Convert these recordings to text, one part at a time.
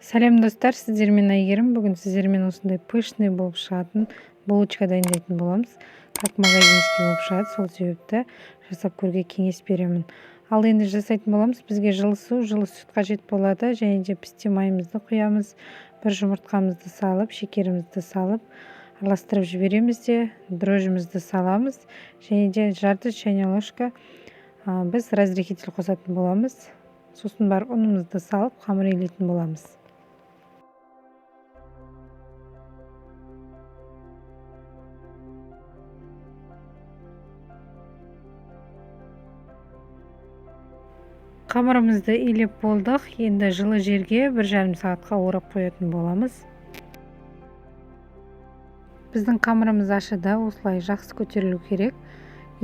Сәлем достар, сіздермен Айгерім. Бүгін сіздермен осындай пышный болып шығатын булочка дайындайтын боламыз. Как магазинский болып шығады, сол себепті жасап көруге кеңес беремін. Ал енді жасайтын боламыз. Бізге жылы су, жылы сүт қажет болады. Және де пісте майымызды құямыз. Бір жұмыртқамызды салып, шекерімізді салып, араластырып жібереміз де, дрожжімізді саламыз. Және де жарты чайная ложка біз разрыхитель қосатын боламыз. Сосын бар ұнымызды салып, қамыр илейтін боламыз. Қамырымызды илеп болдық. Енді жылы жерге 1,5 сағатқа орап қоятын боламыз. Біздің қамырымыз ашыда, осылай жақсы көтерілу керек.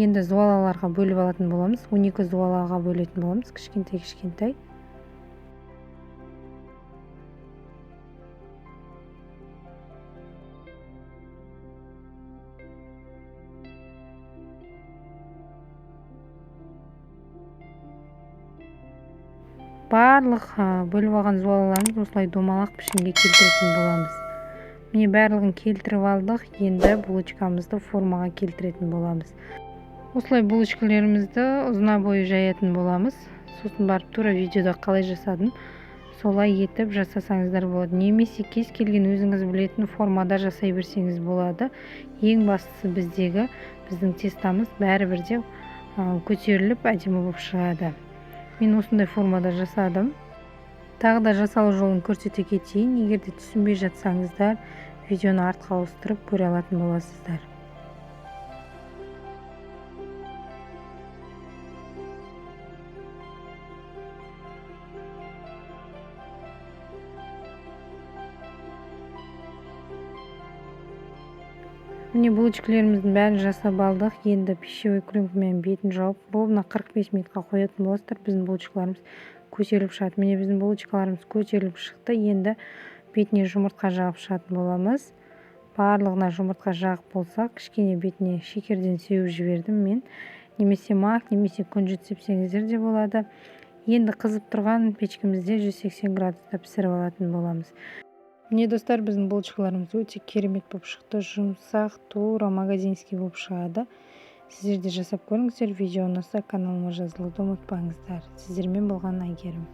Енді зуалаларға бөліп алатын боламыз. 12 зуалаға бөлетін боламыз, кішкентай. Барлық бөліп алған зуалаларымыз осылай домалақ пішінге келтіретін боламыз. Міне барлығын келтіріп алдық. Енді булочкамызды формаға келтіретін боламыз. Осылай булочкаларымызды ұзына бойы жаятын боламыз. Сосын барып тура видеода қалай жасадым, солай етіп жасасаңыздар болады. Немесе кез келген өзіңіз білетін формада жасай берсеңіз болады. Ең бастысы біздің тестамыз бәрібір де көтеріліп әдемі болып шығады. Мен осындай формада жасадым. Тағы да жасалу жолын көрсете кетейін. Егер де түсінбей жатсаңыздар, видеоны артқа ауыстырып көре алатын боласыздар. Міне булочкаларымыздың бәрін жасап алдық. Енді пищевой кремкамен бетін жауып, ровно 45 минутқа қоятын боласыздар. Біздің булочкаларымыз көтеріліп шығады. Міне біздің булочкаларымыз көтеріліп шықты. Енді бетіне жұмыртқа жағып шығатын боламыз. Барлығына жұмыртқа жағып болсақ, кішкене бетіне шекерден сеуіп жібердім мен. Немесе мак, немесе күнжіт сепсеңіздер де болады. Енді қызып тұрған печкемізде 180 градуста пісіріп алатын боламыз. Міне достар, біздің булочкаларымыз өте керемет болып шықты. Жұмсақ, тура магазинский болып шығады. Сіздер де жасап көріңіздер. Видео ұнаса каналыма жазылуды ұмытпаңыздар. Сіздермен болған Айгерім.